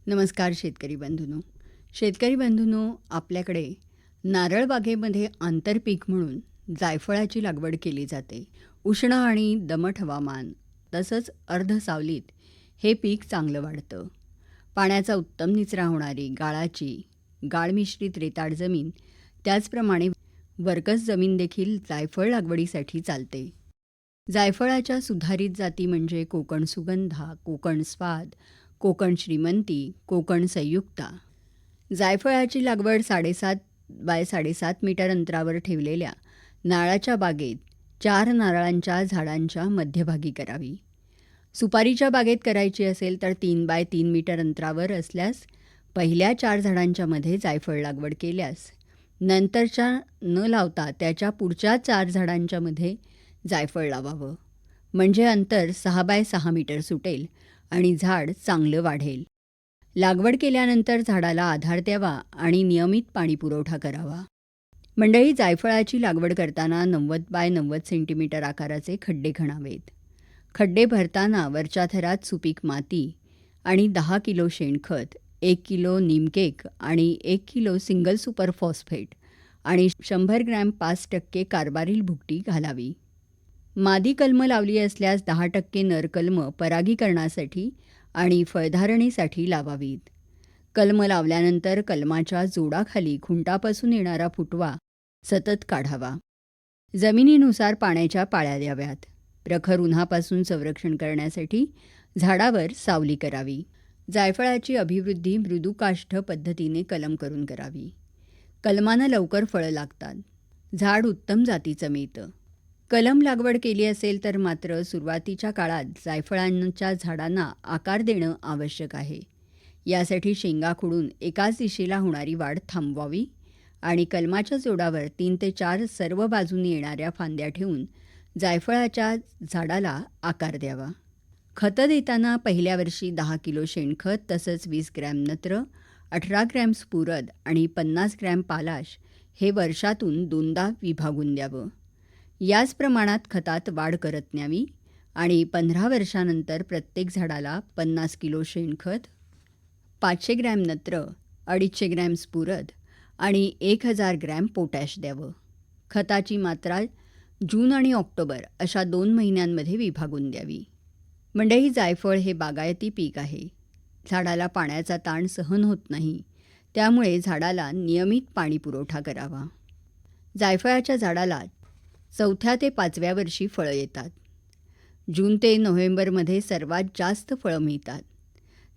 नमस्कार शेतकरी बंधूंनो. शेतकरी बंधूंनो, आपल्याकडे नारळ बागेमध्ये आंतरपीक म्हणून जायफळाची लागवड केली जाते. उष्ण आणि दमट हवामान तसंच अर्ध सावलीत हे पीक चांगलं वाढतं. पाण्याचा उत्तम निचरा होणारी गाळ मिश्रित रेताड जमीन, त्याचप्रमाणे वर्कस जमीन देखील जायफळ लागवडीसाठी चालते. जायफळाच्या सुधारित जाती म्हणजे कोकण सुगंधा, कोकण स्वाद, कोकण श्रीमंती, कोकण संयुक्ता. जायफळाची लागवड 7.5 बाय 7.5 मीटर अंतरावर ठेवलेल्या नारळाच्या बागेत 4 नारळांच्या झाडांच्या मध्यभागी करावी. सुपारीच्या बागेत करायची असेल तर 3 बाय 3 मीटर अंतरावर असल्यास पहिल्या 4 झाडांच्या मध्ये जायफळ लागवड केल्यास नंतरच्या न लावता त्याच्या पुढच्या 4 झाडांच्या मध्ये जायफळ लावावं. म्हणजे अंतर 6 बाय 6 मीटर सुटेल आणि झाड चांगलं वाढेल. लागवड केल्यानंतर झाडाला आधार द्यावा आणि नियमित पाणी पुरवठा करावा. मंडळी, जायफळाची लागवड करताना 90 बाय 90 सेंटीमीटर आकाराचे खड्डे खणावेत. खड्डे भरताना वरच्या थरात सुपीक माती आणि 10 किलो शेणखत, 1 किलो नीमकेक आणि 1 किलो सिंगल सुपर फॉस्फेट आणि 100 ग्रॅम 5% कार्बारिल भुकटी घालावी. मादी कलमं लावली असल्यास 10% नरकलमं परागीकरणासाठी आणि फळधारणेसाठी लावावीत. कलमं लावल्यानंतर कलमाच्या जोडाखाली खुंटापासून येणारा फुटवा सतत काढावा. जमिनीनुसार पाण्याच्या पाळ्या द्याव्यात. प्रखर उन्हापासून संरक्षण करण्यासाठी झाडावर सावली करावी. जायफळाची अभिवृद्धी मृदुकाष्ठ पद्धतीने कलम करून करावी. कलमांना लवकर फळं लागतात. झाड उत्तम जातीचं मिळतं. कलम लागवड केली असेल तर मात्र सुरुवातीच्या काळात जायफळांच्या झाडांना आकार देणं आवश्यक आहे. यासाठी शेंगा खुडून एकाच दिशेला होणारी वाढ थांबवावी आणि कलमाच्या जोडावर 3 ते 4 सर्व बाजूंनी येणाऱ्या फांद्या ठेवून जायफळाच्या झाडाला आकार द्यावा. खतं देताना पहिल्या वर्षी 10 किलो शेणखत तसंच 20 ग्रॅम नत्र, 18 ग्रॅम स्फुरद आणि 50 ग्रॅम पालाश हे वर्षातून 2दा विभागून द्यावं. याच प्रमाणात खतात वाढ करत न्यावी आणि 15 वर्षानंतर प्रत्येक झाडाला 50 किलो शेणखत, 500 ग्रॅम नत्र, 250 ग्रॅम स्फुरद आणि 1000 ग्रॅम पोटॅश द्यावं. खताची मात्रा जून आणि ऑक्टोबर अशा 2 महिन्यांमध्ये विभागून द्यावी. मंडळी, जायफळ हे बागायती पीक आहे. झाडाला पाण्याचा ताण सहन होत नाही. त्यामुळे झाडाला नियमित पाणी पुरवठा करावा. जायफळाच्या झाडाला 4थ्या ते 5व्या वर्षी फळं येतात. जून ते नोव्हेंबरमध्ये सर्वात जास्त फळं मिळतात.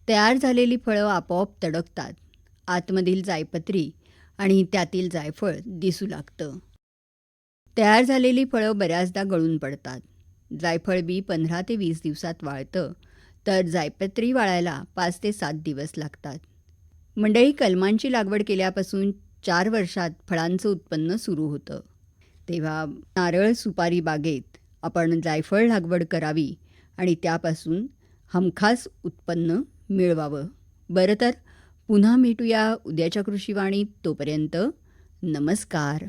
तयार झालेली फळं आपोआप तडकतात. आतमधील जायपत्री आणि त्यातील जायफळ दिसू लागतं. तयार झालेली फळं बऱ्याचदा गळून पडतात. जायफळ बी 15 ते 20 दिवसात वाळतं, तर जायपत्री वाळायला 5 ते 7 दिवस लागतात. मंडळी, कलमांची लागवड केल्यापासून 4 वर्षात फळांचं उत्पन्न सुरू होतं. तेव्हा नारळ सुपारी बागेत आपण जायफळ लागवड करावी आणि त्यापासून हमखास उत्पन्न मिळवावं. बरं तर पुन्हा भेटूया उद्याच्या कृषीवाणीत. तोपर्यंत नमस्कार.